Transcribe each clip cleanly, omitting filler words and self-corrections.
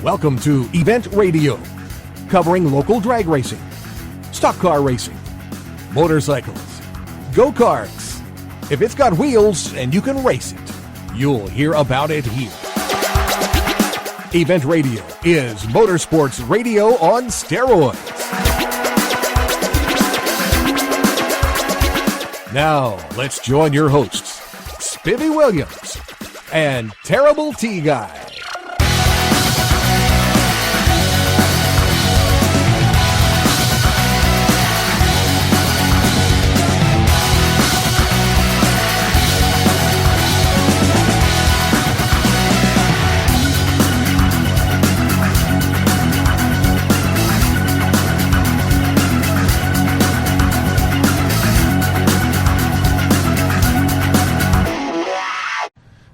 Welcome to Event Radio, covering local drag racing, stock car racing, motorcycles, go-karts. If it's got wheels and you can race it, you'll hear about it here. Event Radio is motorsports radio on steroids. Now, let's join your hosts, Spivvy Williams and Terrible T Guy.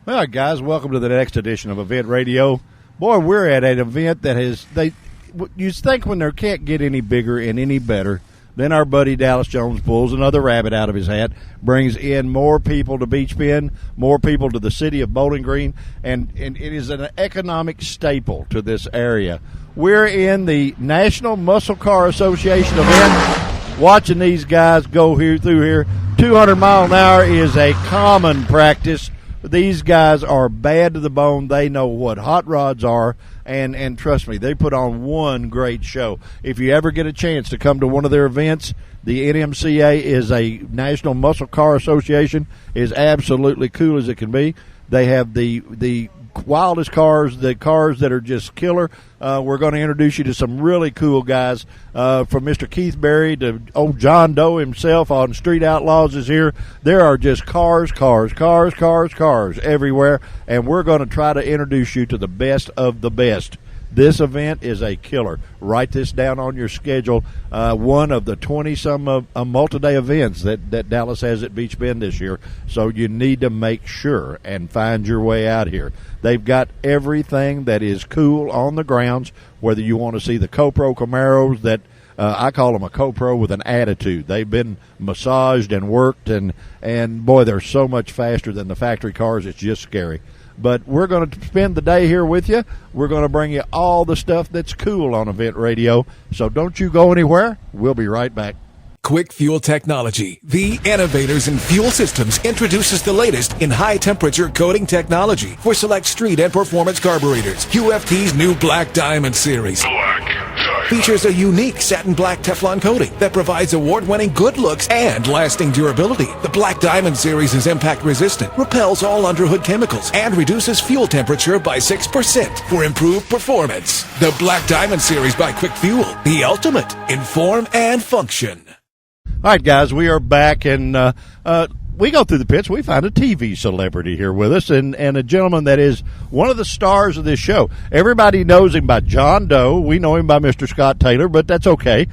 All right, guys, welcome to the next edition of Event Radio. Boy, we're at an event that you think when there can't get any bigger and any better, then our buddy Dallas Jones pulls another rabbit out of his hat, brings in more people to Beach Bend, more people to the city of Bowling Green, and it is an economic staple to this area. We're in the National Muscle Car Association event, watching these guys go through here. 200 mile an hour is a common practice. These guys are bad to the bone. They know what hot rods are, and trust me, they put on one great show. If you ever get a chance to come to one of their events, the nmca is a National Muscle Car Association, is absolutely cool as it can be. They have the wildest cars, the cars that are just killer. We're going to introduce you to some really cool guys, from Mr. Keith Berry to old John Doe himself on Street Outlaws is here. There are just cars everywhere, and we're going to try to introduce you to the best of the best. This event is a killer. Write this down on your schedule. One of the 20-some multi-day events that Dallas has at Beach Bend this year. So you need to make sure and find your way out here. They've got everything that is cool on the grounds, whether you want to see the CoPro Camaros that I call them a CoPro with an attitude. They've been massaged and worked, and boy, they're so much faster than the factory cars, it's just scary. But we're going to spend the day here with you. We're going to bring you all the stuff that's cool on Event Radio. So don't you go anywhere. We'll be right back. Quick Fuel Technology, the innovators in fuel systems, introduces the latest in high-temperature coating technology for select street and performance carburetors. QFT's new Black Diamond series features a unique satin black Teflon coating that provides award-winning good looks and lasting durability. The Black Diamond series is impact-resistant, repels all underhood chemicals, and reduces fuel temperature by 6% for improved performance. The Black Diamond series by Quick Fuel, the ultimate in form and function. All right, guys, we are back, and we go through the pits. We find a TV celebrity here with us, and a gentleman that is one of the stars of this show. Everybody knows him by John Doe. We know him by Mr. Scott Taylor, but that's okay.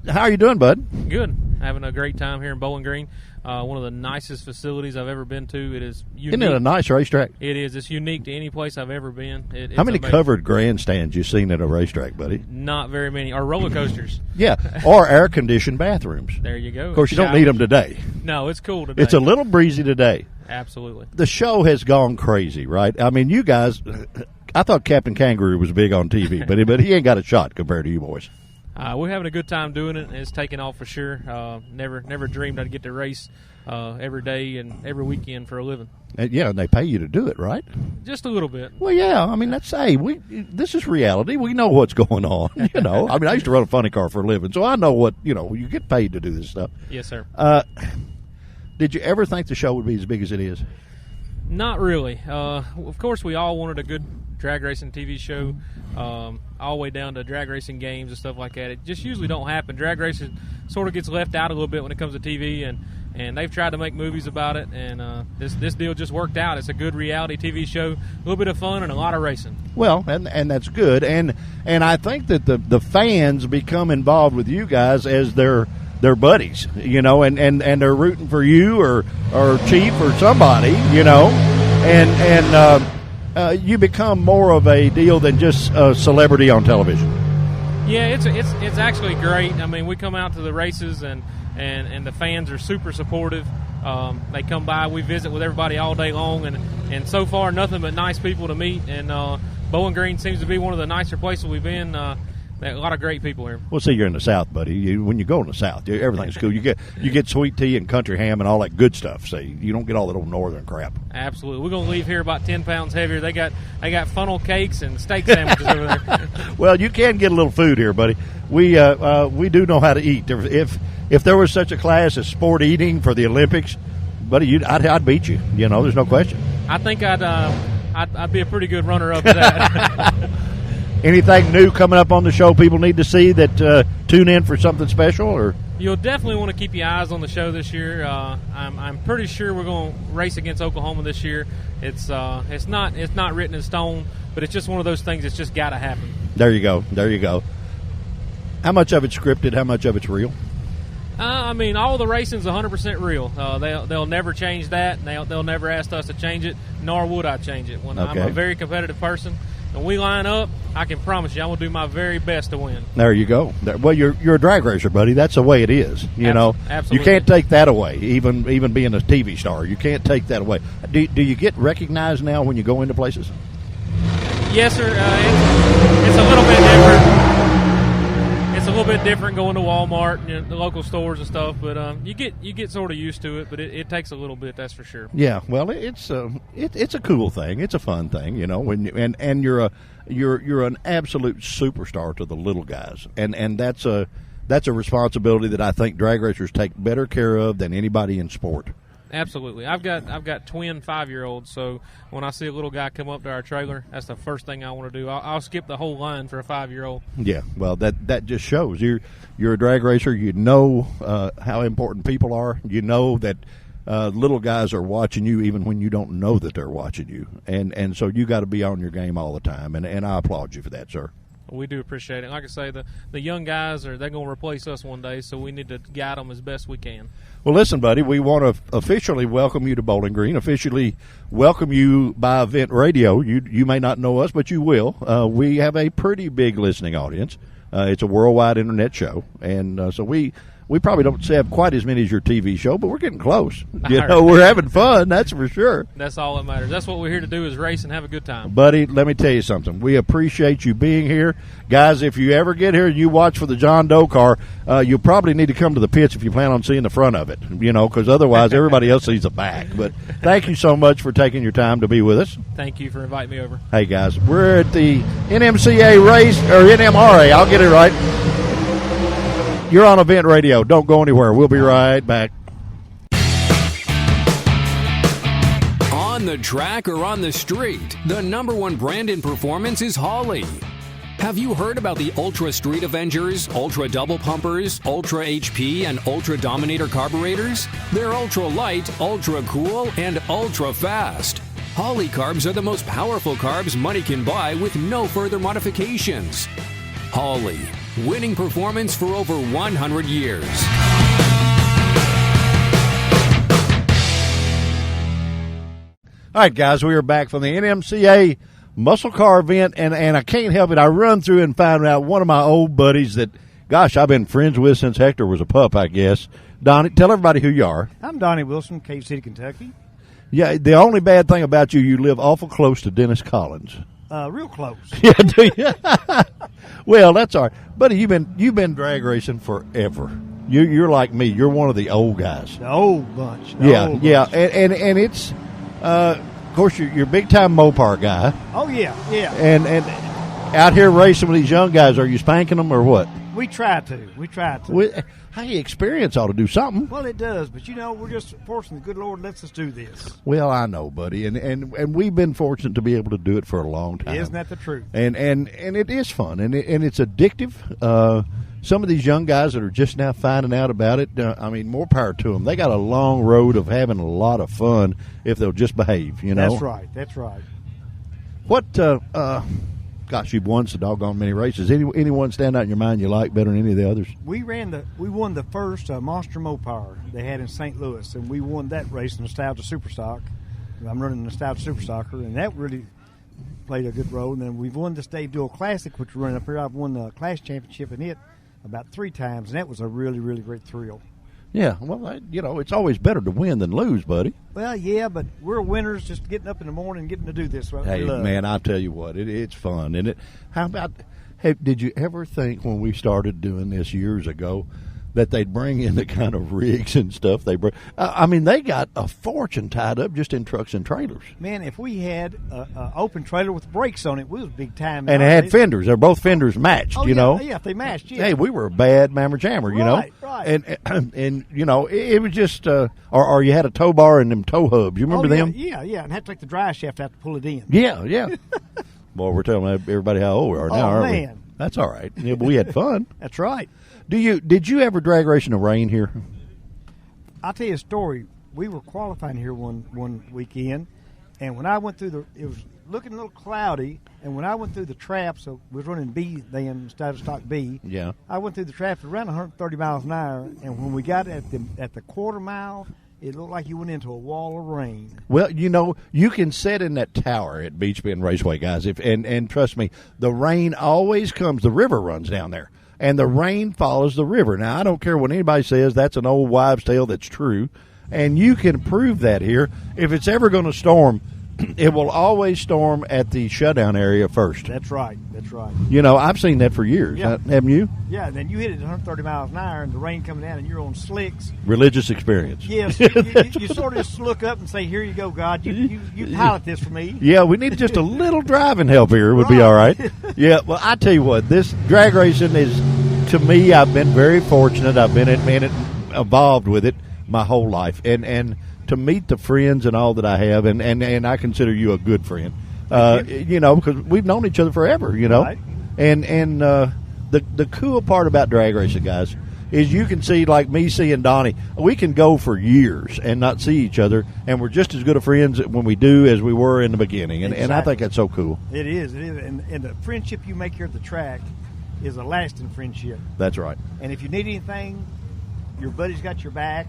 How are you doing, bud? Good. Having a great time here in Bowling Green. One of the nicest facilities I've ever been to. It is unique. Isn't it a nice racetrack? It is. It's unique to any place I've ever been. How many amazing. Covered grandstands you seen at a racetrack, buddy? Not very many. Or roller coasters. Yeah, or air-conditioned bathrooms. There you go. Of course, you don't need them today. No, it's cool today. It's a little breezy today. Absolutely. The show has gone crazy, right? I mean, you guys, I thought Captain Kangaroo was big on TV, but he ain't got a shot compared to you boys. We're having a good time doing it. It's taking off for sure. Never dreamed I'd get to race every day and every weekend for a living. And they pay you to do it, right? Just a little bit. Well, yeah. I mean, this is reality. We know what's going on. I mean, I used to run a funny car for a living, so I know what you get paid to do this stuff. Yes, sir. Did you ever think the show would be as big as it is? Not really. Of course, we all wanted a good drag racing TV show, all the way down to drag racing games and stuff like that. It just usually don't happen. Drag racing sort of gets left out a little bit when it comes to TV, and they've tried to make movies about it, and this deal just worked out. It's a good reality TV show, a little bit of fun and a lot of racing. Well, and that's good, and I think that the fans become involved with you guys as their buddies, and they're rooting for you or Chief or somebody, and you become more of a deal than just a celebrity on television. Yeah, it's actually great. I mean, we come out to the races and the fans are super supportive. They come by, we visit with everybody all day long, and so far nothing but nice people to meet, and Bowling Green seems to be one of the nicer places we've been. A lot of great people here. Well, see, you're in the South, buddy. When you go in the South, everything's cool. You get sweet tea and country ham and all that good stuff. See, you don't get all that old northern crap. Absolutely. We're going to leave here about 10 pounds heavier. They got funnel cakes and steak sandwiches over there. Well, you can get a little food here, buddy. We do know how to eat. If there was such a class as sport eating for the Olympics, buddy, I'd beat you. There's no question. I think I'd be a pretty good runner-up to that. Anything new coming up on the show people need to see that tune in for something special? Or you'll definitely want to keep your eyes on the show this year. I'm pretty sure we're going to race against Oklahoma this year. It's not written in stone, but it's just one of those things that's just got to happen. There you go. How much of it's scripted? How much of it's real? All the racing's 100% real. They'll never change that. They'll never ask us to change it, nor would I change it. I'm a very competitive person. When we line up, I can promise you I'm going to do my very best to win. There you go. Well, you're a drag racer, buddy. That's the way it is. Absolutely. You can't take that away, even being a TV star. You can't take that away. Do you get recognized now when you go into places? Yes, sir. It's a little bit different. It's a little bit different going to Walmart and the local stores and stuff, but you get sort of used to it. But it takes a little bit, that's for sure. Yeah, well, it's a cool thing. It's a fun thing, When you're an absolute superstar to the little guys, and that's a responsibility that I think drag racers take better care of than anybody in sport. Absolutely. I've got twin 5-year-olds, so when I see a little guy come up to our trailer, that's the first thing I want to do. I'll skip the whole line for a 5-year-old. Yeah, well, that just shows you're a drag racer. You know how important people are. You know that little guys are watching you even when you don't know that they're watching you, and so you got to be on your game all the time. And I applaud you for that, sir. We do appreciate it. Like I say, the young guys they're going to replace us one day, so we need to guide them as best we can. Well, listen, buddy, we want to officially welcome you to Bowling Green, officially welcome you by Event Radio. You may not know us, but you will. We have a pretty big listening audience. It's a worldwide internet show, and so we probably don't have quite as many as your TV show, but we're getting close. We're having fun, that's for sure. That's all that matters. That's what we're here to do is race and have a good time. Buddy, let me tell you something. We appreciate you being here. Guys, if you ever get here and you watch for the John Doe car, you'll probably need to come to the pits if you plan on seeing the front of it, because otherwise everybody else sees the back. But thank you so much for taking your time to be with us. Thank you for inviting me over. Hey, guys, we're at the NMCA race, or NMRA, I'll get it right. You're on Event Radio. Don't go anywhere. We'll be right back. On the track or on the street, the #1 brand in performance is Holley. Have you heard about the Ultra Street Avengers, Ultra Double Pumpers, Ultra HP, and Ultra Dominator carburetors? They're ultra light, ultra cool, and ultra fast. Holley carbs are the most powerful carbs money can buy with no further modifications. Holley, winning performance for over 100 years. All right, guys, we are back from the NMCA muscle car event, and I can't help it. I run through and find out one of my old buddies that, gosh, I've been friends with since Hector was a pup, I guess. Donnie, tell everybody who you are. I'm Donnie Wilson, Cave City, Kentucky. Yeah, the only bad thing about you live awful close to Dennis Collins. Real close. Yeah, do you? Well, that's all right. Buddy, you've been drag racing forever. You're like me. You're one of the old guys. The old bunch. Yeah. And it's, of course, you're a big-time Mopar guy. Oh, yeah. And out here racing with these young guys, are you spanking them or what? We try to. Hey, experience ought to do something. Well, it does, but we're just fortunate. The good Lord lets us do this. Well, I know, buddy, and we've been fortunate to be able to do it for a long time. Isn't that the truth? And it is fun, and it's addictive. Some of these young guys that are just now finding out about it, more power to them. They got a long road of having a lot of fun if they'll just behave. That's right. What? Gosh, you've won so doggone many races. Anyone stand out in your mind you like better than any of the others? We won the first Monster Mopar they had in St. Louis, and we won that race in Nostalgia Superstock. I'm running Nostalgia Superstocker, and that really played a good role. And then we've won the Dave Dual Classic, which we're running up here. I've won the class championship in it about 3 times, and that was a really, really great thrill. Yeah, well, it's always better to win than lose, buddy. Well, yeah, but we're winners just getting up in the morning and getting to do this. What Hey, we love. man, I'll tell you what, it's fun. And how about, hey, did you ever think when we started doing this years ago that they'd bring in the kind of rigs and stuff they bring? I mean, they got a fortune tied up just in trucks and trailers. Man, if we had an open trailer with brakes on it, we was big time. And it had fenders. They're both fenders matched, Oh, you yeah, know. Yeah, if they matched, yeah. Hey, we were a bad mammer jammer, you know. Right. And it was just, or you had a tow bar and them tow hubs. You remember them? Yeah, and had to take the drive shaft out to pull it in. Yeah. Boy, we're telling everybody how old we are now, aren't man. we? That's all right. Yeah, but we had fun. That's right. Did you ever drag race in the rain here? I'll tell you a story. We were qualifying here one weekend, and when I went through it was looking a little cloudy, and when I went through the traps, so we was running B then instead of stock B. Yeah. I went through the traps around 130 miles an hour, and when we got at the quarter mile, it looked like you went into a wall of rain. Well, you can sit in that tower at Beach Bend Raceway, guys. And trust me, the rain always comes. The river runs down there, and the rain follows the river. Now, I don't care what anybody says. That's an old wives' tale that's true, and you can prove that here. If it's ever going to storm, it will always storm at the shutdown area first. That's right. I've seen that for years. Yeah. Haven't you? Yeah, and then you hit it at 130 miles an hour, and the rain coming down, and you're on slicks. Religious experience. Yes, you sort of just look up and say, "Here you go, God. You pilot this for me." Yeah, we need just a little driving help here. It would be all right. Yeah, well, I tell you what, this drag racing is, to me, I've been very fortunate. I've been involved with it my whole life, and to meet the friends and all that I have, and I consider you a good friend. Because we've known each other forever. Right. And the cool part about drag racing, guys, is you can see, like me seeing Donnie, we can go for years and not see each other, and we're just as good of friends when we do as we were in the beginning, and I think that's so cool. It is, and the friendship you make here at the track is a lasting friendship. That's right. And if you need anything, your buddy's got your back,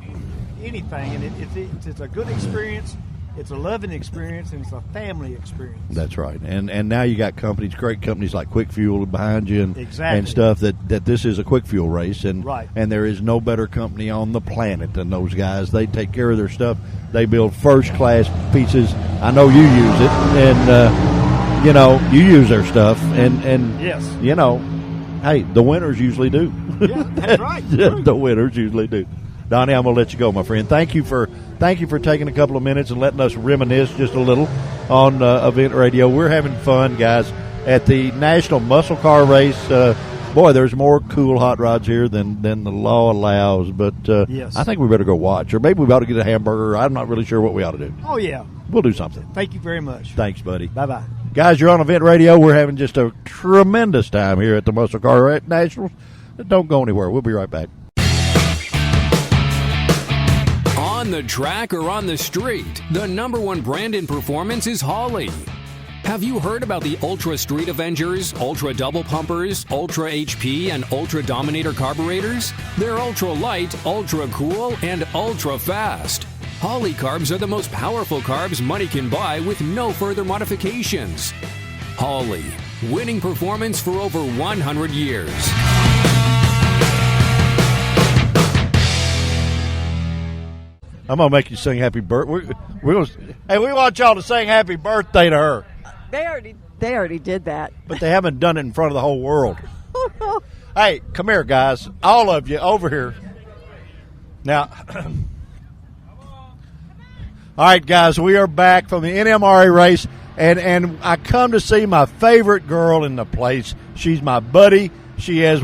anything, and it's a good experience. It's a loving experience, and it's a family experience. That's right. And now you got great companies like Quick Fuel behind you and stuff that this is a quick fuel race. And right. And there is no better company on the planet than those guys. They take care of their stuff. They build first-class pieces. I know you use it, and, you use their stuff. And yes. Hey, the winners usually do. Yeah, that's right. The winners usually do. Donnie, I'm going to let you go, my friend. Thank you for taking a couple of minutes and letting us reminisce just a little on Event Radio. We're having fun, guys, at the National Muscle Car Race. Boy, there's more cool hot rods here than the law allows. But yes. I think we better go watch, or maybe we ought to get a hamburger. I'm not really sure what we ought to do. Oh, yeah. We'll do something. Thank you very much. Thanks, buddy. Bye-bye. Guys, you're on Event Radio. We're having just a tremendous time here at the Muscle Car Nationals. Don't go anywhere. We'll be right back. On the track or on the street, the number one brand in performance is Holley. Have you heard about the Ultra Street Avengers, Ultra Double Pumpers, Ultra HP, and Ultra Dominator carburetors? They're ultra light, ultra cool, and ultra fast. Holley carbs are the most powerful carbs money can buy with no further modifications. Holley, winning performance for over 100 years. I'm gonna make you sing happy birthday. We want y'all to sing happy birthday to her. They already did that. But they haven't done it in front of the whole world. Hey, come here, guys. All of you over here. Now, all right, guys, we are back from the NMRA race, and I come to see my favorite girl in the place. She's my buddy. She has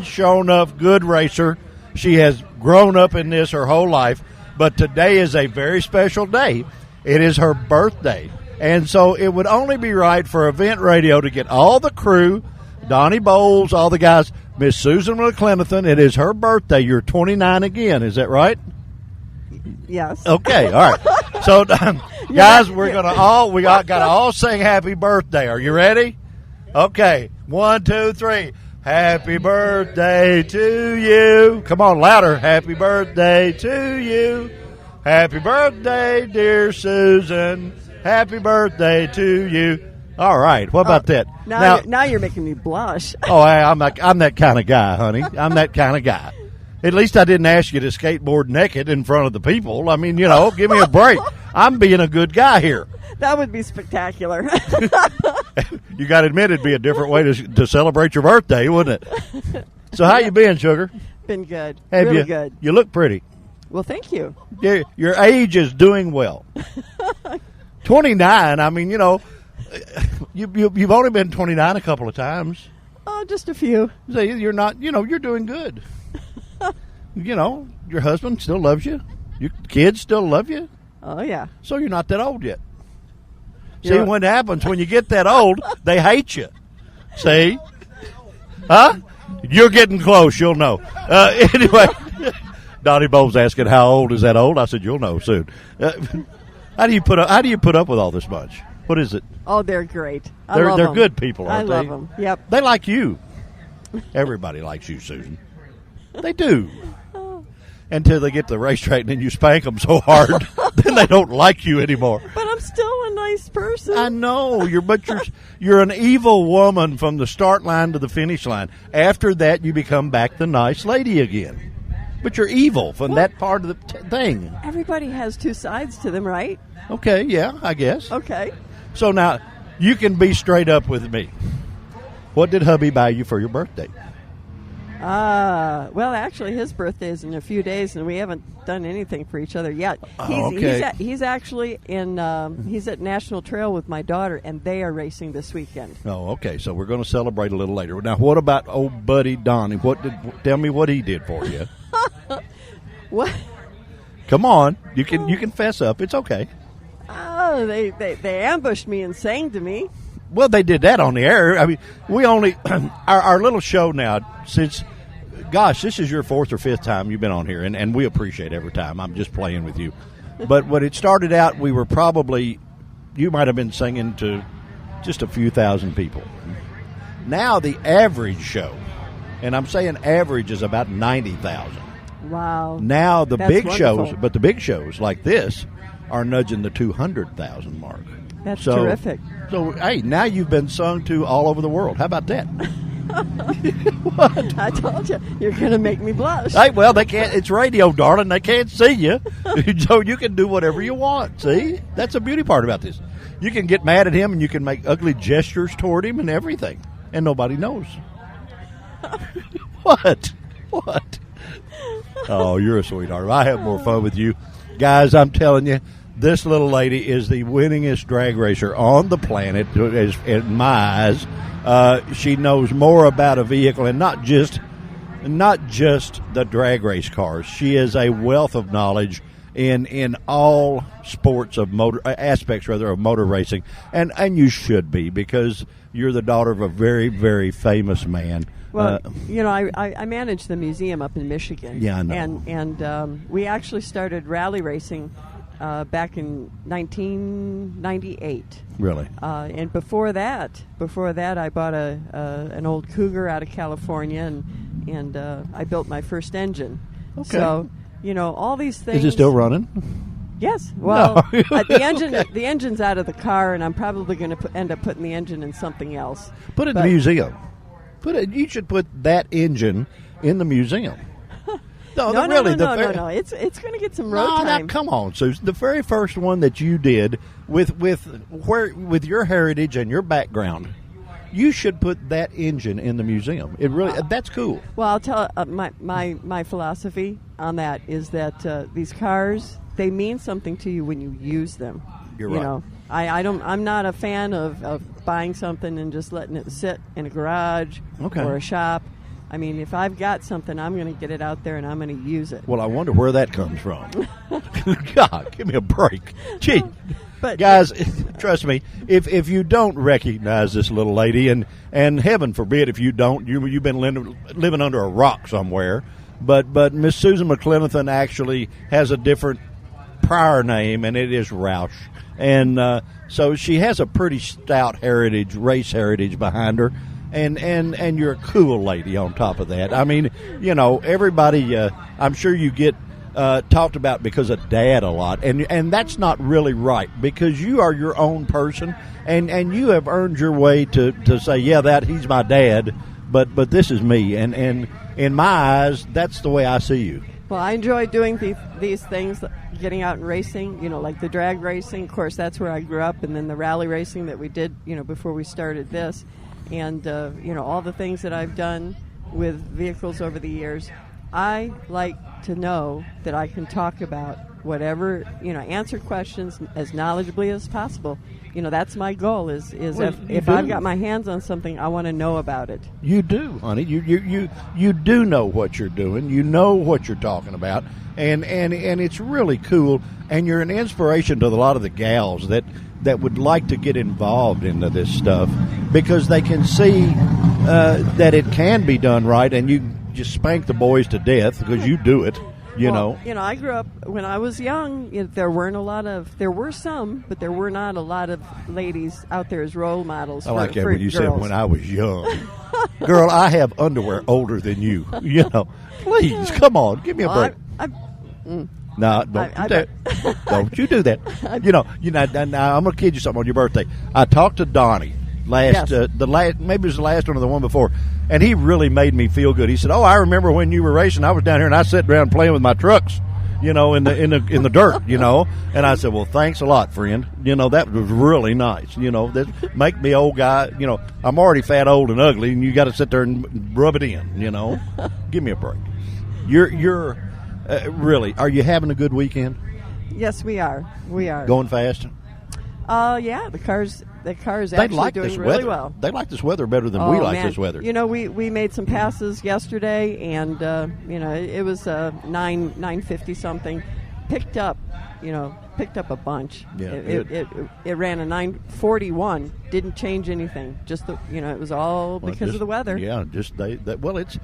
shown up good racer. She has grown up in this her whole life. But today is a very special day. It is her birthday. And so it would only be right for Event Radio to get all the crew, Donnie Bowles, all the guys, Miss Susan McClenathan. It is her birthday. You're 29 again. Is that right? Yes. Okay. All right. So, guys, we're going to got to all sing happy birthday. Are you ready? Okay. 1, 2, 3. Happy birthday to you. Come on, louder. Happy birthday to you. Happy birthday, dear Susan. Happy birthday to you. All right. What about that? Now you're making me blush. Oh, I'm that kind of guy, honey. I'm that kind of guy. At least I didn't ask you to skateboard naked in front of the people. I mean, give me a break. I'm being a good guy here. That would be spectacular. You got to admit it'd be a different way to celebrate your birthday, wouldn't it? So how you been, sugar? Been good. Have really you? good. You look pretty. Well, thank you. Your age is doing well. 29. I mean, you've only been 29 a couple of times. Oh, just a few. So you're not. You're doing good. Your husband still loves you. Your kids still love you. Oh, yeah. So you're not that old yet. See, what happens when you get that old, they hate you. See? Huh? You're getting close. You'll know. Anyway, Donnie Bowles asking how old is that old? I said, you'll know soon. How do you put up with all this bunch? What is it? Oh, they're great. They're good people, aren't they? I love them. Yep. They like you. Everybody likes you, Susan. They do. Until they get to the racetrack and then you spank them so hard, then they don't like you anymore. But I'm still a nice person. I know you're an evil woman from the start line to the finish line. After that, you become back the nice lady again. But you're evil from that part of the thing. Everybody has two sides to them, right? Okay, yeah, I guess. Okay. So now you can be straight up with me. What did hubby buy you for your birthday? Well, actually, his birthday is in a few days, and we haven't done anything for each other yet. He's actually he's at National Trail with my daughter, and they are racing this weekend. Oh, okay. So we're going to celebrate a little later. Now, what about old buddy Donnie? Tell me what he did for you? What? Come on, you can fess up. It's okay. Oh, they ambushed me and sang to me. Well, they did that on the air. I mean, we only our little show now. Since, gosh, this is your fourth or fifth time you've been on here, and we appreciate every time. I'm just playing with you. But when it started out, we were you might have been singing to just a few thousand people. Now the average show, and I'm saying average, is about 90,000. Wow. Now the That's big wonderful. shows, but the big shows like this are nudging the 200,000 mark. That's terrific. So, hey, now you've been sung to all over the world. How about that? What? I told you, you're going to make me blush. Hey, well, they can't. It's radio, darling. They can't see you, so you can do whatever you want. See, that's the beauty part about this. You can get mad at him, and you can make ugly gestures toward him, and everything, and nobody knows. What? Oh, you're a sweetheart. I have more fun with you, guys. I'm telling you. This little lady is the winningest drag racer on the planet, in my eyes. She knows more about a vehicle, and not just the drag race cars. She is a wealth of knowledge in all sports of aspects of motor racing, and you should be, because you're the daughter of a very, very famous man. Well, I manage the museum up in Michigan. Yeah, I know. And we actually started rally racing back in 1998. Really? And before that, I bought an old Cougar out of California, and I built my first engine. Okay. So, all these things. Is it still running? Yes. Well, the engine's out of the car, and I'm probably going to end up putting the engine in something else. Put it in the museum. You should put that engine in the museism. No. It's going to get some road time. Come on, Susan. The very first one that you did with your heritage and your background, you should put that engine in the museum. It really that's cool. Well, I'll tell my philosophy on that is that these cars, they mean something to you when you use them. You're right. I'm not a fan of buying something and just letting it sit in a garage or a shop. I mean, if I've got something, I'm going to get it out there and I'm going to use it. Well, I wonder where that comes from. God, give me a break. Gee. But guys, trust me, if you don't recognize this little lady, and heaven forbid if you don't, you've been living under a rock somewhere, but Miss Susan McClenathan actually has a different prior name, and it is Roush. And so she has a pretty stout race heritage behind her. And you're a cool lady on top of that. I mean, everybody, I'm sure you get talked about because of Dad a lot. And that's not really right, because you are your own person, and you have earned your way to say, yeah, he's my dad. But this is me, and in my eyes, that's the way I see you. Well, I enjoy doing these things, getting out and racing, like the drag racing. Of course, that's where I grew up, and then the rally racing that we did, before we started this. And, all the things that I've done with vehicles over the years. I like to know that I can talk about whatever, answer questions as knowledgeably as possible. That's my goal is if I've got my hands on something, I want to know about it. You do, honey. You do know what you're doing. You know what you're talking about. And it's really cool. And you're an inspiration to a lot of the gals that would like to get involved into this stuff because they can see that it can be done right, and you just spank the boys to death because you do it. I grew up when I was young. There were some, but there were not a lot of ladies out there as role models. I like that for when you girls. said when I was young. Girl, I have underwear older than you. Please, come on, give me a break. No, don't you do that. Now I'm gonna kid you something on your birthday. I talked to Donnie maybe it was the last one or the one before, and he really made me feel good. He said, "Oh, I remember when you were racing. I was down here and I sat around playing with my trucks, in the dirt, And I said, "Well, thanks a lot, friend. That was really nice. That make me old guy. I'm already fat, old, and ugly, and you got to sit there and rub it in. Give me a break. You're really. Are you having a good weekend? Yes, we are. We are going fast. Yeah, the car's actually doing really well. They like this weather better than we like this weather. We made some passes yesterday, and it was 950 something. Picked up a bunch. Yeah, it ran a 941. Didn't change anything. Just it was all because of the weather. Yeah, just it's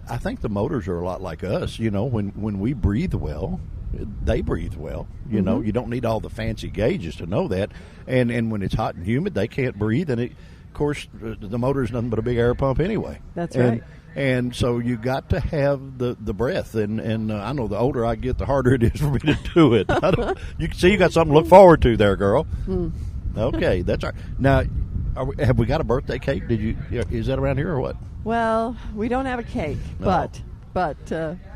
I think the motors are a lot like us. When we breathe well, they breathe well. You don't need all the fancy gauges to know that. And when it's hot and humid, they can't breathe. And of course, the motor is nothing but a big air pump anyway. That's right. And so you got to have the breath. And I know the older I get, the harder it is for me to do it. You can see you got something to look forward to there, girl. Okay, that's all right. Now, have we got a birthday cake? Is that around here or what? Well, we don't have a cake, No. but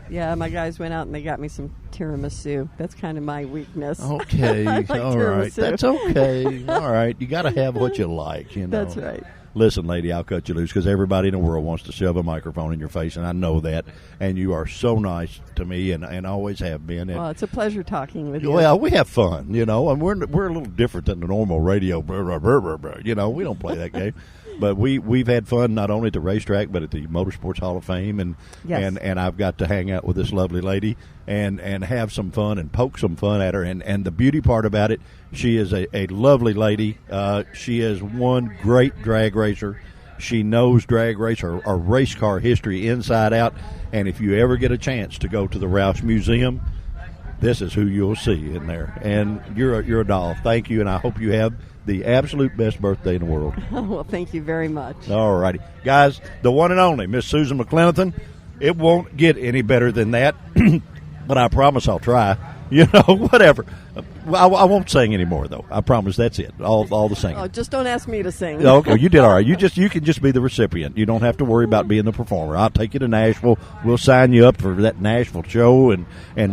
yeah, my guys went out and they got me some tiramisu. That's kind of my weakness. Okay, I like all right, tiramisu. that's okay. All right, you got to have what you like. That's right. Listen, lady, I'll cut you loose because everybody in the world wants to shove a microphone in your face, and I know that. And you are so nice to me, and always have been. Well, it's a pleasure talking with you. Well, we have fun, and we're a little different than the normal radio. We don't play that game. But we've had fun not only at the racetrack but at the Motorsports Hall of Fame, and yes. and I've got to hang out with this lovely lady and have some fun and poke some fun at her. And the beauty part about it, she is a lovely lady. She is one great drag racer. She knows drag race or race car history inside out. And if you ever get a chance to go to the Roush Museum, this is who you'll see in there. And you're a doll. Thank you, and I hope you have the absolute best birthday in the world. Well, thank you very much. All righty. Guys, the one and only Miss Susan McClenathan. It won't get any better than that, but I promise I'll try. Whatever. I won't sing anymore, though. I promise that's it. All the singing. Oh, just don't ask me to sing. Okay, you did all right. You can just be the recipient. You don't have to worry about being the performer. I'll take you to Nashville. We'll sign you up for that Nashville show, and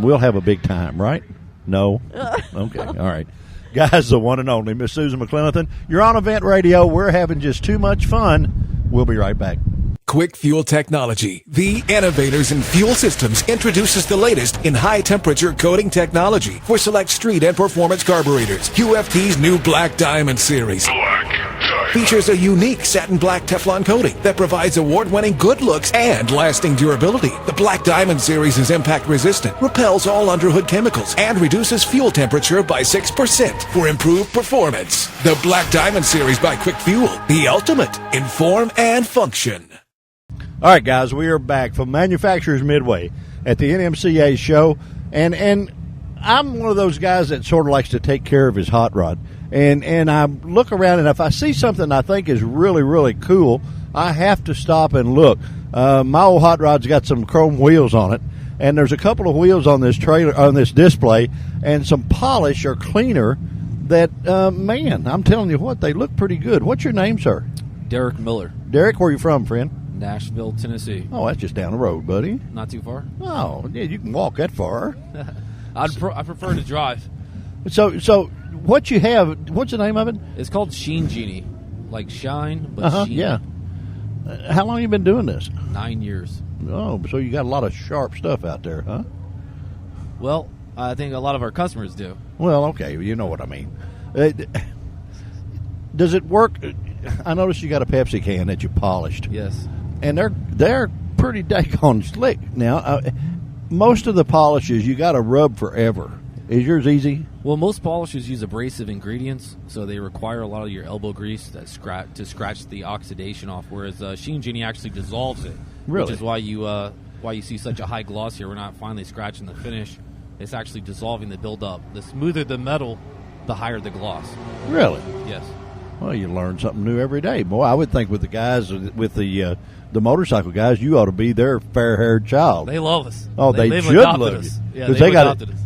we'll have a big time, right? No? Okay, all right. Guys, the one and only Miss Susan McClenathan. You're on Event Radio. We're having just too much fun. We'll be right back. Quick Fuel Technology, the innovators in fuel systems, introduces the latest in high-temperature coating technology for select street and performance carburetors. QFT's new Black Diamond series features a unique satin black Teflon coating that provides award-winning good looks and lasting durability. The Black Diamond series is impact-resistant, repels all underhood chemicals, and reduces fuel temperature by 6% for improved performance. The Black Diamond series by Quick Fuel, the ultimate in form and function. All right, guys, we are back from Manufacturers Midway at the NMCA show, and I'm one of those guys that sort of likes to take care of his hot rod, and I look around, and if I see something I think is really, really cool, I have to stop and look. My old hot rod's got some chrome wheels on it, and there's a couple of wheels on this trailer, on this display, and some polish or cleaner that, man, I'm telling you what, they look pretty good. What's your name, sir? Derek Miller, Derek, where you from, friend? Nashville, Tennessee. Oh, that's just down the road, buddy. Not too far. Oh, yeah, you can walk that far. I prefer to drive. So what you have? What's the name of it? It's called Sheen Genie, like shine, but sheen. Yeah. How long you been doing this? 9 years. Oh, so you got a lot of sharp stuff out there, huh? Well, I think a lot of our customers do. Well, okay, you know what I mean. Does it work? I noticed you got a Pepsi can that you polished. Yes. And they're pretty daggone slick. Now, most of the polishes you got to rub forever. Is yours easy? Well, most polishers use abrasive ingredients, so they require a lot of your elbow grease to scratch the oxidation off. Whereas Sheen Genie actually dissolves it, Really? which is why you see such a high gloss here. We're not finally scratching the finish; it's actually dissolving the buildup. The smoother the metal, the higher the gloss. Really? Yes. Well, you learn something new every day. Boy, I would think with the guys, with the motorcycle guys, you ought to be their fair-haired child. They love us. Oh, they they've should adopted love us. you. Yeah, 'Cause they've got adopted us.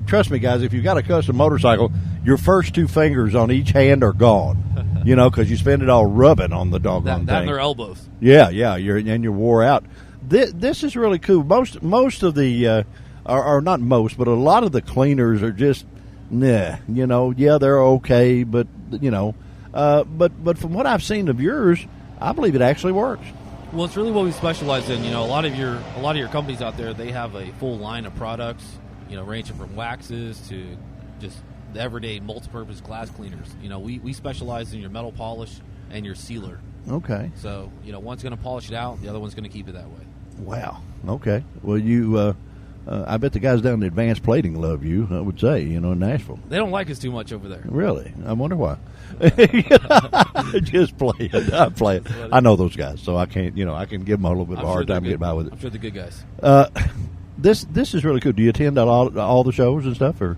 Trust me, guys. If you got a custom motorcycle, your first two fingers on each hand are gone. Because you spend it all rubbing on the doggone That thing. and their elbows. Yeah. You're wore out. This is really cool. Most of the, or not most, but a lot of the cleaners are just, nah. Yeah, they're okay, but but from what I've seen of yours, I believe it actually works. Well, it's really what we specialize in. A lot of your companies out there, they have a full line of products, ranging from waxes to just the everyday multi-purpose glass cleaners. We specialize in your metal polish and your sealer. Okay. So, one's going to polish it out, the other one's going to keep it that way. Wow. Okay. Well, you, I bet the guys down in Advanced Plating love you, I would say, in Nashville. They don't like us too much over there. Really? I wonder why. Just play it. I play it. I know those guys, so I can't, I can give them a little bit of a hard time to get by with it. I'm sure they're good guys. This is really cool. Do you attend all the shows and stuff, or?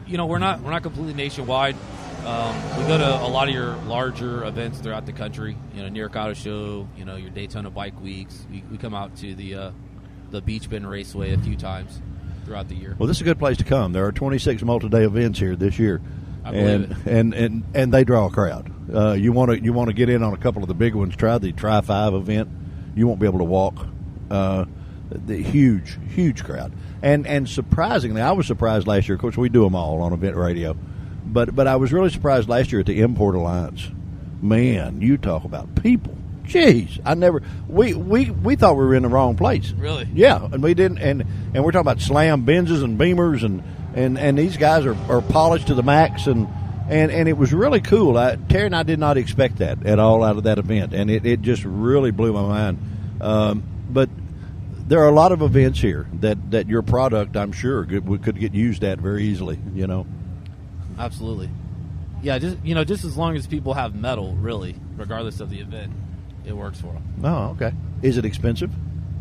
We're not completely nationwide. We go to a lot of your larger events throughout the country. New York Auto Show. Your Daytona Bike Weeks. We come out to the Beach Bend Raceway a few times throughout the year. Well, this is a good place to come. There are 26 multi-day events here this year, I believe it. And they draw a crowd. You want to get in on a couple of the big ones. Try the Tri-5 event. You won't be able to walk. The huge crowd. And surprisingly, I was surprised last year. Of course, we do them all on event radio, but I was really surprised last year at the Import Alliance. Man, you talk about people. Jeez, we thought we were in the wrong place. Really? Yeah, and we didn't. And we're talking about Slam Benzes and Beamers, and these guys are polished to the max, and it was really cool. Terry and I did not expect that at all out of that event, and it just really blew my mind. But there are a lot of events here that your product, I'm sure, could get used at very easily. Absolutely. Yeah, just as long as people have metal, really, regardless of the event, it works for them. Oh, okay. Is it expensive?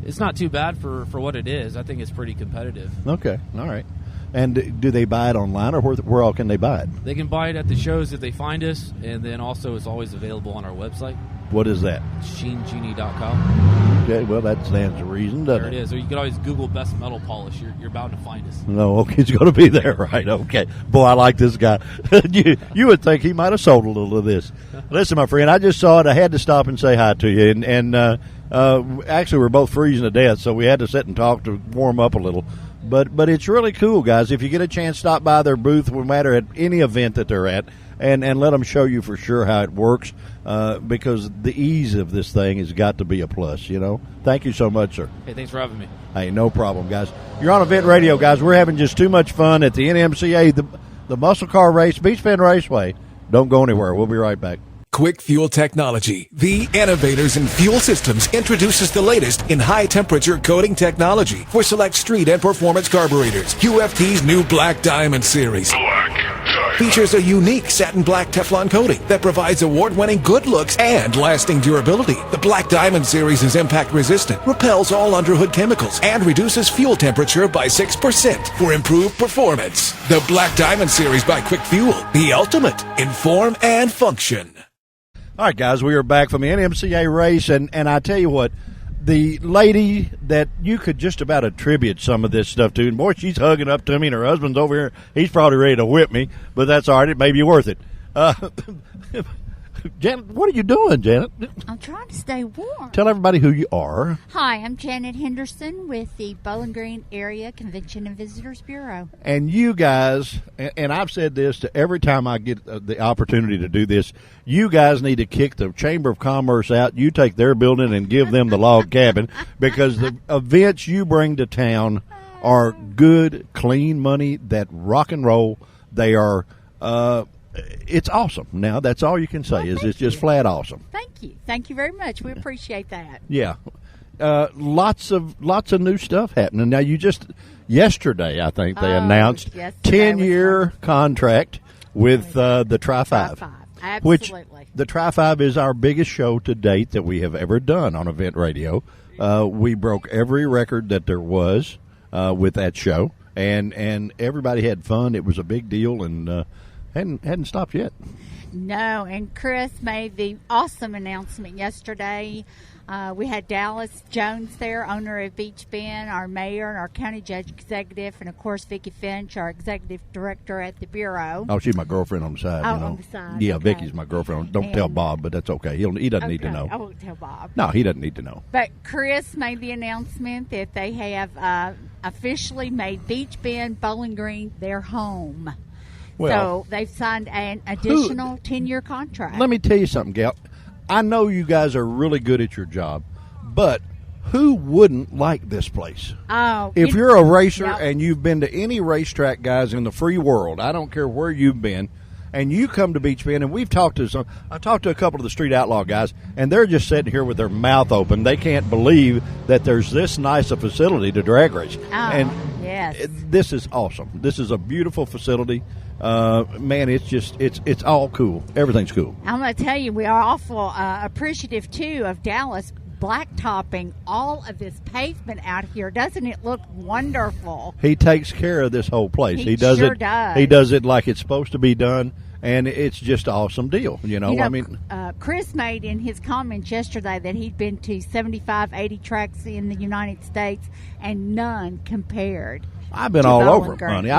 It's not too bad for what it is. I think it's pretty competitive. Okay, all right. And do they buy it online, or where all can they buy it? They can buy it at the shows if they find us, and then also it's always available on our website. What is that? SheenGenie.com. Okay, well, that stands to reason, doesn't There it is. Or you can always Google best metal polish. You're bound to find us. No, okay, it's going to be there, right? Okay. Boy, I like this guy. you would think he might have sold a little of this. Listen, my friend, I just saw it. I had to stop and say hi to you. And actually, we're both freezing to death, so we had to sit and talk to warm up a little. But it's really cool, guys. If you get a chance, stop by their booth, no matter at any event that they're at, and let them show you for sure how it works, because the ease of this thing has got to be a plus, Thank you so much, sir. Hey, thanks for having me. Hey, no problem, guys. You're on Event Radio, guys. We're having just too much fun at the NMCA, the Muscle Car Race, Beach Bend Raceway. Don't go anywhere. We'll be right back. Quick Fuel Technology, the innovators in fuel systems, introduces the latest in high-temperature coating technology for select street and performance carburetors. QFT's new Black Diamond series features a unique satin black Teflon coating that provides award-winning good looks and lasting durability. The Black Diamond series is impact-resistant, repels all underhood chemicals, and reduces fuel temperature by 6% for improved performance. The Black Diamond series by Quick Fuel, the ultimate in form and function. All right, guys, we are back from the NMCA race, and I tell you what, the lady that you could just about attribute some of this stuff to, and boy, she's hugging up to me, and her husband's over here. He's probably ready to whip me, but that's all right. It may be worth it. Janet, what are you doing, Janet? I'm trying to stay warm. Tell everybody who you are. Hi, I'm Janet Henderson with the Bowling Green Area Convention and Visitors Bureau. And you guys, and I've said this to every time I get the opportunity to do this, you guys need to kick the Chamber of Commerce out. You take their building and give them the log cabin, because the events you bring to town are good, clean money that rock and roll. They are it's awesome. Now, that's all you can say. Well, it's just flat awesome. Thank you very much. We appreciate that. Yeah. Lots of new stuff happening. Now, you just yesterday, I think they announced 10-year contract with the Tri-5. Absolutely. Which the Tri-5 is our biggest show to date that we have ever done on Event Radio. We broke every record that there was with that show, and everybody had fun. It was a big deal, and hadn't stopped yet. No, and Chris made the awesome announcement yesterday. We had Dallas Jones there, owner of Beach Bend, our mayor and our county judge executive, and, of course, Vicki Finch, our executive director at the Bureau. Oh, she's my girlfriend on the side. Oh, you know. on the side. Yeah, Okay. Vicki's my girlfriend. Don't tell Bob, but that's okay. He doesn't need to know. I won't tell Bob. No, he doesn't need to know. But Chris made the announcement that they have officially made Beach Bend Bowling Green their home. Well, so they've signed an additional 10-year contract. Let me tell you something, Gal. I know you guys are really good at your job, but who wouldn't like this place? Oh, if you're a racer Yep. and you've been to any racetrack, guys, in the free world, I don't care where you've been, and you come to Beach Bend, and we've talked to I talked to a couple of the Street Outlaw guys, and they're just sitting here with their mouth open. They can't believe that there's this nice a facility to drag race. Oh, and yes. this is awesome. This is a beautiful facility. Man, it's all cool. Everything's cool. I'm going to tell you, we are awful appreciative, too, of Dallas blacktopping all of this pavement out here. Doesn't it look wonderful? He takes care of this whole place. He sure it. does. He does it like it's supposed to be done, and it's just an awesome deal. I mean, Chris made in his comments yesterday that he'd been to 75, 80 tracks in the United States, and none compared. I've been to all Bowling over, Green. honey.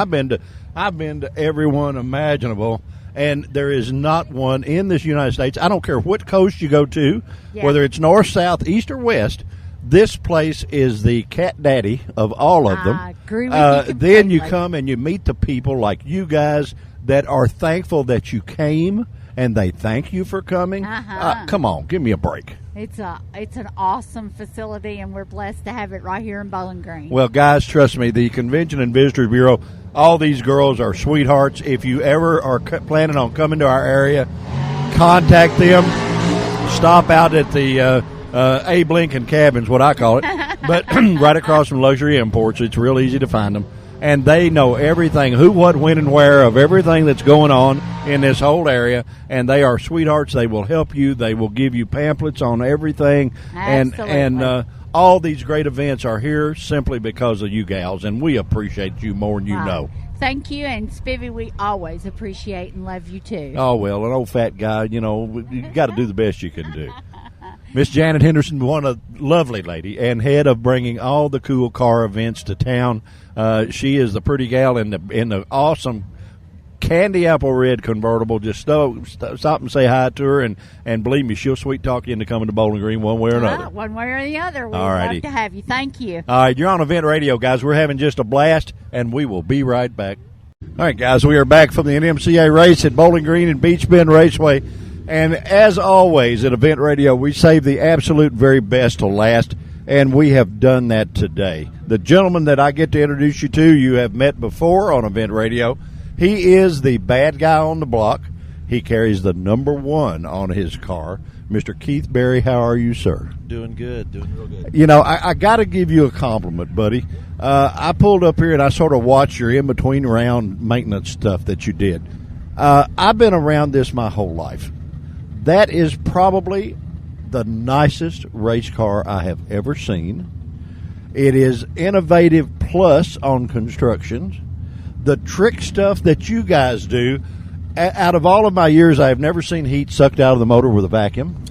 I've been to everyone imaginable, and there is not one in this United States. I don't care what coast you go to, whether it's north, south, east, or west. This place is the cat daddy of all of them. I agree with you completely. Then you come and you meet the people like you guys that are thankful that you came, and they thank you for coming. Come on, give me a break. It's an awesome facility, and we're blessed to have it right here in Bowling Green. Well, guys, trust me, the Convention and Visitors Bureau, all these girls are sweethearts. If you ever are planning on coming to our area, contact them. Stop out at the Abe Lincoln Cabins, what I call it, but right across from Luxury Imports. It's real easy to find them. And they know everything, who, what, when, and where of everything that's going on in this whole area. And they are sweethearts. They will help you. They will give you pamphlets on everything. Absolutely. And all these great events are here simply because of you gals, and we appreciate you more than you know. Thank you, and Spivvy, we always appreciate and love you too. Oh, well, an old fat guy, you got to do the best you can do. Miss Janet Henderson, a lovely lady and head of bringing all the cool car events to town. She is the pretty gal in the awesome candy apple red convertible. Just stop and say hi to her, and believe me, she'll sweet talk you into coming to Bowling Green one way or another. One way or the other. We'd Alrighty. love to have you. Thank you. All right, you're on Event Radio, guys. We're having just a blast, and we will be right back. All right, guys, we are back from the nmca race at Bowling Green and Beach Bend Raceway. And as always at Event Radio, we save the absolute very best to last, and we have done that today. The gentleman that I get to introduce you to, you have met before on Event Radio. He is the bad guy on the block. He carries the number 1 on his car. Mr. Keith Berry, how are you, sir? Doing good, doing real good. I got to give you a compliment, buddy. I pulled up here and I sort of watched your in-between round maintenance stuff that you did. I've been around this my whole life. That is probably the nicest race car I have ever seen. It is innovative plus on constructions. The trick stuff that you guys do, out of all of my years, I have never seen heat sucked out of the motor with a vacuum.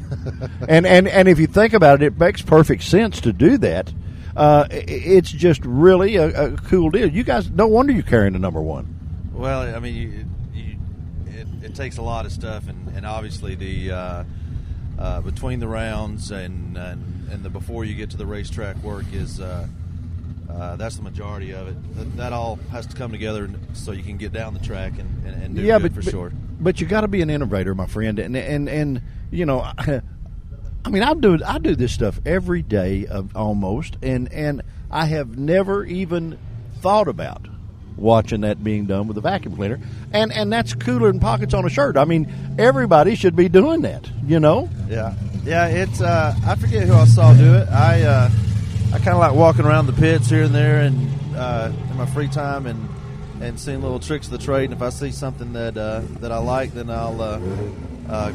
and if you think about it, it makes perfect sense to do that. It's just really a cool deal. You guys, no wonder you're carrying the number 1. Well, I mean, it takes a lot of stuff, and obviously the between the rounds and the before you get to the racetrack work is that's the majority of it. That all has to come together so you can get down the track and do good for sure. But you got to be an innovator, my friend, and you know, I mean, I do this stuff every day almost, and I have never even thought about watching that being done with a vacuum cleaner, and that's cooler than pockets on a shirt. I mean, everybody should be doing that, you know. Yeah. It's I forget who I saw do it. I kind of like walking around the pits here and there, and in my free time, and seeing little tricks of the trade. And if I see something that I like, then I'll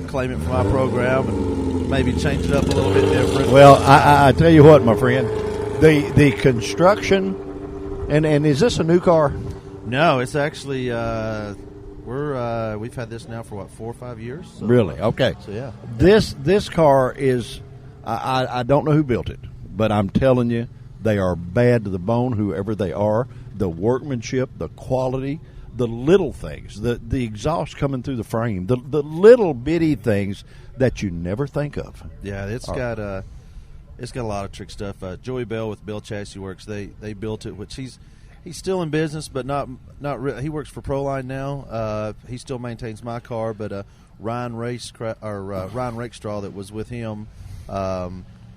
claim it for my program and maybe change it up a little bit different. Well, I tell you what, my friend, the construction, and is this a new car? No, it's actually we've had this now for 4 or 5 years. So. Really? Okay. So yeah, this car is I don't know who built it, but I'm telling you, they are bad to the bone. Whoever they are, the workmanship, the quality, the little things, the exhaust coming through the frame, the little bitty things that you never think of. Yeah, it's got a lot of trick stuff. Joey Bell with Bell Chassis Works, they built it, which he's still in business, but not really. He works for Proline now. He still maintains my car, but Ryan Rakestraw that was with him,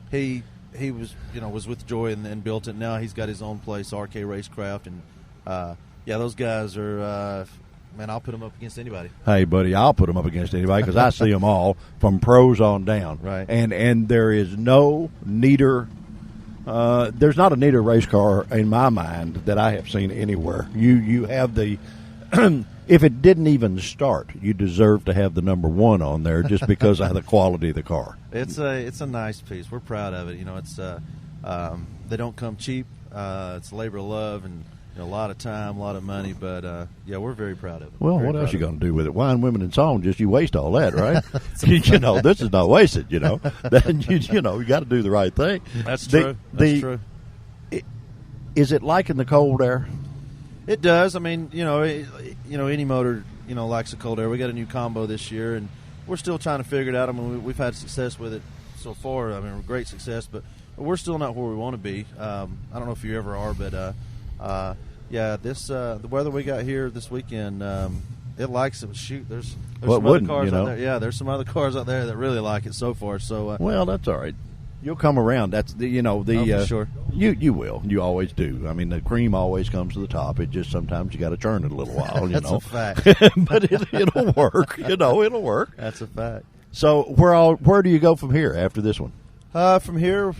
he was with Joy and built it. Now he's got his own place, RK Racecraft, and those guys are. Man, I'll put them up against anybody. Hey, buddy, I'll put them up against anybody because I see them all from pros on down. Right. And there is no neater. There's not a neater race car in my mind that I have seen anywhere. You have the. If it didn't even start, you deserve to have the number one on there just because of the quality of the car. It's a nice piece. We're proud of it. You know, it's they don't come cheap. It's a labor of love and a lot of time, a lot of money, but we're very proud of it. Well, what else are you going to do with it? Wine, women, and song, just you waste all that, right? This is not wasted, Then you got to do the right thing. That's true. That's true. Is it like in the cold air? It does. I mean, any motor, likes the cold air. We got a new combo this year, and we're still trying to figure it out. I mean, we've had success with it so far. I mean, great success, but we're still not where we want to be. I don't know if you ever are, but the weather we got here this weekend, it likes it. Shoot, there's some other cars out there. Yeah, there's some other cars out there that really like it so far. So well, that's all right. You'll come around. That's for sure. You will. You always do. I mean, the cream always comes to the top. It just sometimes you got to churn it a little while. That's a fact. But it'll work. It'll work. That's a fact. So where do you go from here after this one? From here,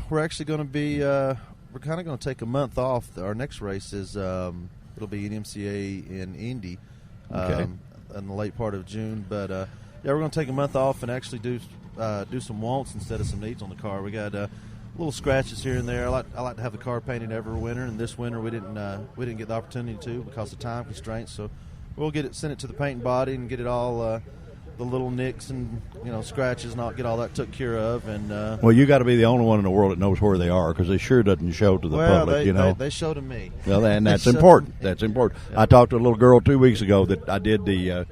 we're actually going to be. We're kind of going to take a month off. Our next race is it'll be nmca in Indy in the late part of June. But we're going to take a month off and actually do some wants instead of some needs on the car. We got little scratches here and there. I like to have the car painted every winter, and this winter we didn't get the opportunity to because of time constraints. So we'll send it to the paint and body and get it all. The little nicks and scratches, not get all that took care of. And well, you got to be the only one in the world that knows where they are because they sure doesn't show to the public. They show to me. Well, and that's important. That's important. Yeah. I talked to a little girl 2 weeks ago that I did the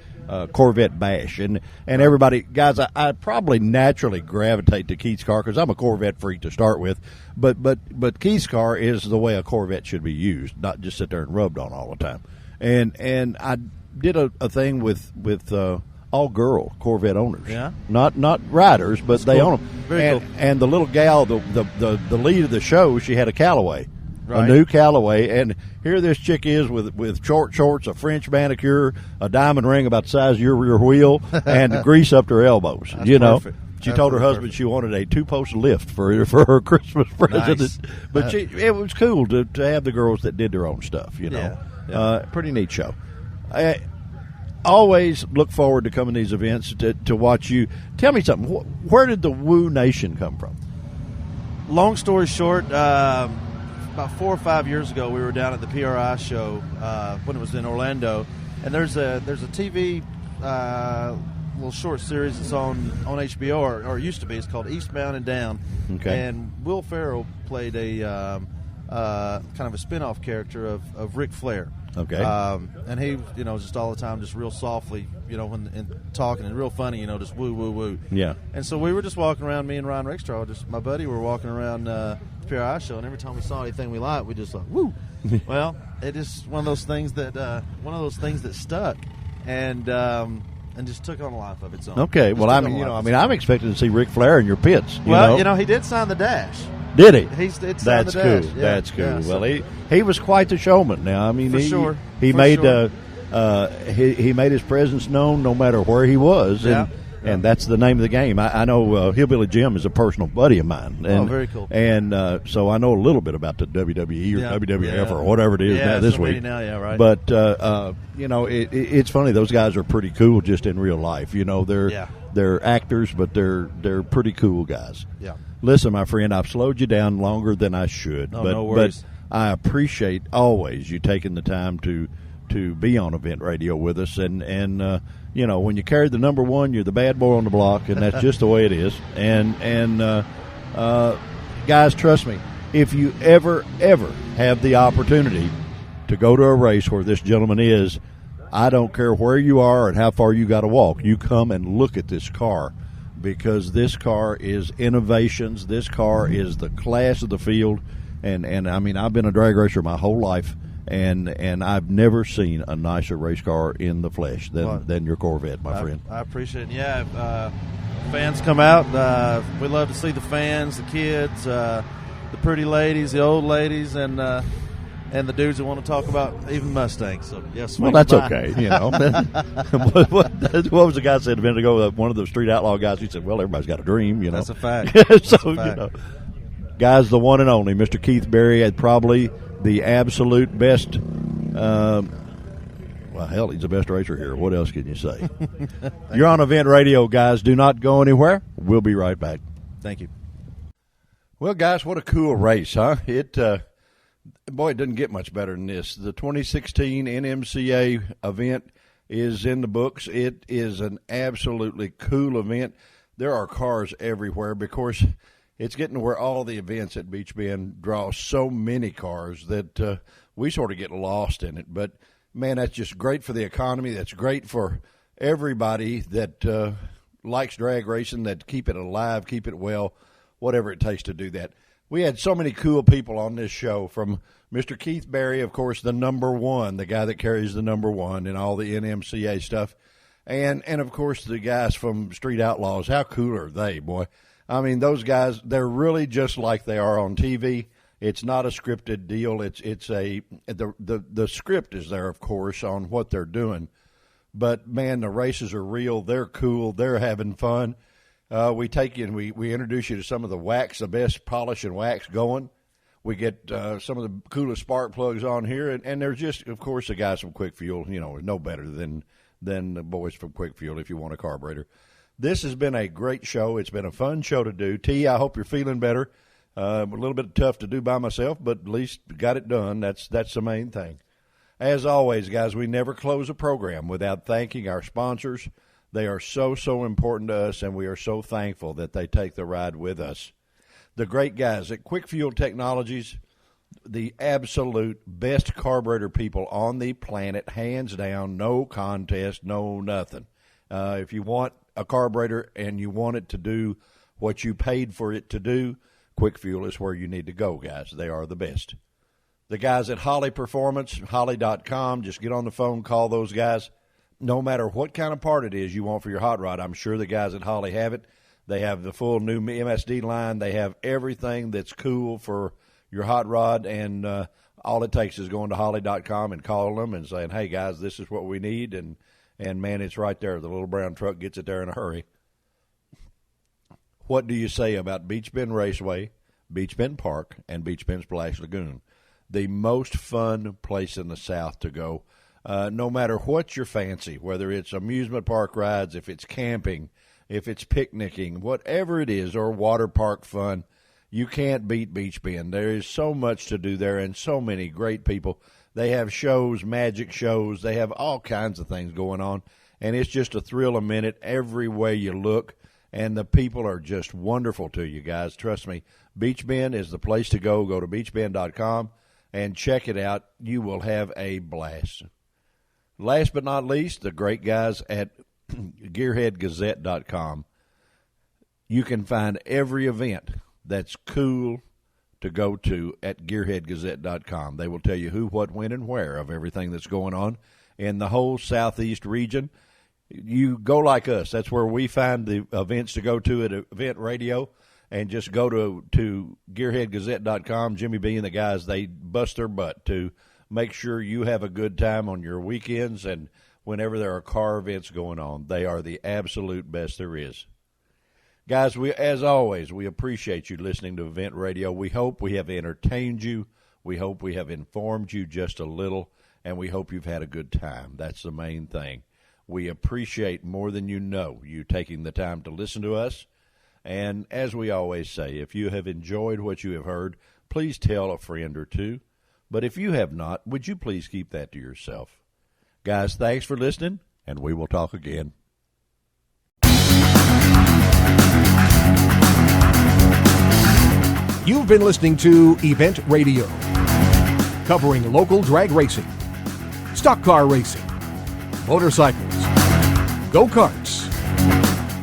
Corvette bash, and everybody, guys, I probably naturally gravitate to Keith's car because I'm a Corvette freak to start with, but Keith's car is the way a Corvette should be used, not just sit there and rubbed on all the time. And I did a thing with all girl Corvette owners, not riders, but that's they cool. own them. Very cool. And the little gal, the lead of the show, she had a Callaway, right. A new Callaway, and here this chick is with short shorts, a French manicure, a diamond ring about the size of your rear wheel, and grease up to her elbows. That's perfect. She told her husband she wanted a 2-post lift for her Christmas present. Nice. But it was cool to have the girls that did their own stuff. Yeah. Pretty neat show. Always look forward to coming to these events to watch you. Tell me something. Where did the Woo Nation come from? Long story short, about 4 or 5 years ago, we were down at the PRI show when it was in Orlando, and there's a TV little short series that's on HBO, or it used to be. It's called Eastbound and Down. Okay. And Will Ferrell played a kind of a spin-off character of Ric Flair. Okay. And he, just all the time, just real softly, and talking and real funny, just woo, woo, woo. Yeah. And so we were just walking around, me and Ryan Rickstraw, my buddy, were walking around the PRI show, and every time we saw anything we liked, we just like, woo. Well, it is one of those things that stuck, and just took on a life of its own. Okay. Well, I'm expecting to see Ric Flair in your pits. He did sign the dash. Did he? He did sign That's the cool. dash. Yeah, That's cool. yeah, Well, he was quite the showman. Now, I mean, For sure. He For made sure. he made his presence known no matter where he was, and that's the name of the game. I know Hillbilly Jim is a personal buddy of mine. And, very cool. And so I know a little bit about the WWE or WWF or whatever it is this week. Now, yeah, right. But it's funny. Those guys are pretty cool just in real life. They're actors, but they're pretty cool guys. Yeah. Listen, my friend, I've slowed you down longer than I should. Oh, but, no worries. But I appreciate always you taking the time to be on Event Radio with us. And when you carry the number one, you're the bad boy on the block, and that's just the way it is. And guys, trust me, if you ever have the opportunity to go to a race where this gentleman is, I don't care where you are and how far you got to walk. You come and look at this car, because this car is innovations. This car is the class of the field. And I mean, I've been a drag racer my whole life, and I've never seen a nicer race car in the flesh than your Corvette, my friend. I appreciate it. Yeah, fans come out. We love to see the fans, the kids, the pretty ladies, the old ladies, and the dudes that want to talk about even Mustangs. So yes, well, that's okay. What was the guy said a minute ago? One of the Street Outlaw guys. He said, "Well, everybody's got a dream." That's a fact. Guys, the one and only Mr. Keith Berry had probably the absolute best. Well, hell, he's the best racer here. What else can you say? You're on Event Radio, guys. Do not go anywhere. We'll be right back. Thank you. Well, guys, what a cool race, huh? It doesn't get much better than this. The 2016 NMCA event is in the books. It is an absolutely cool event. There are cars everywhere because it's getting to where all the events at Beach Bend draw so many cars that we sort of get lost in it. But, man, that's just great for the economy. That's great for everybody that likes drag racing, that keep it alive, keep it well, whatever it takes to do that. We had so many cool people on this show, from Mr. Keith Berry, of course, the number one, the guy that carries the number one and all the NMCA stuff, and of course the guys from Street Outlaws. How cool are they, boy? I mean, those guys, they're really just like they are on TV. It's not a scripted deal. The script is there, of course, on what they're doing. But, man, the races are real. They're cool. They're having fun. We take you and we introduce you to some of the wax, the best polish and wax going. We get some of the coolest spark plugs on here. And there's just, of course, the guys from Quick Fuel, no better than the boys from Quick Fuel if you want a carburetor. This has been a great show. It's been a fun show to do. T, I hope you're feeling better. A little bit tough to do by myself, but at least got it done. That's the main thing. As always, guys, we never close a program without thanking our sponsors. They are so, so important to us, and we are so thankful that they take the ride with us. The great guys at Quick Fuel Technologies, the absolute best carburetor people on the planet, hands down, no contest, no nothing. If you want a carburetor and you want it to do what you paid for it to do, Quick Fuel is where you need to go, guys. They are the best. The guys at Holly Performance, holly.com, just get on the phone, call those guys. No matter what kind of part it is you want for your hot rod, I'm sure the guys at Holly have it. They have the full new MSD line. They have everything that's cool for your hot rod, and all it takes is going to holly.com and calling them and saying, hey, guys, this is what we need, and man, it's right there. The little brown truck gets it there in a hurry. What do you say about Beach Bend Raceway, Beach Bend Park, and Beach Bend Splash Lagoon? The most fun place in the South to go. No matter what your fancy, whether it's amusement park rides, if it's camping, if it's picnicking, whatever it is, or water park fun, you can't beat Beach Bend. There is so much to do there and so many great people. They have shows, magic shows. They have all kinds of things going on, and it's just a thrill a minute every way you look, and the people are just wonderful to you guys. Trust me, Beach Bend is the place to go. Go to beachbend.com. and check it out. You will have a blast. Last but not least, the great guys at gearheadgazette.com. You can find every event that's cool to go to at gearheadgazette.com. They will tell you who, what, when, and where of everything that's going on in the whole southeast region. You go like us. That's where we find the events to go to at Event Radio, and just go to gearheadgazette.com. Jimmy B and the guys, they bust their butt to make sure you have a good time on your weekends and whenever there are car events going on. They are the absolute best there is. Guys, as always, we appreciate you listening to Event Radio. We hope we have entertained you. We hope we have informed you just a little, and we hope you've had a good time. That's the main thing. We appreciate more than you know you taking the time to listen to us. And as we always say, if you have enjoyed what you have heard, please tell a friend or two. But if you have not, would you please keep that to yourself? Guys, thanks for listening, and we will talk again. You've been listening to Event Radio, covering local drag racing, stock car racing, motorcycles, go-karts.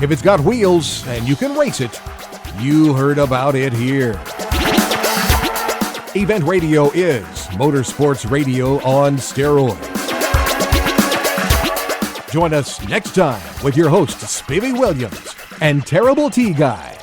If it's got wheels and you can race it, you heard about it here. Event Radio is motorsports radio on steroids. Join us next time with your hosts, Spivey Williams and Terrible T Guy.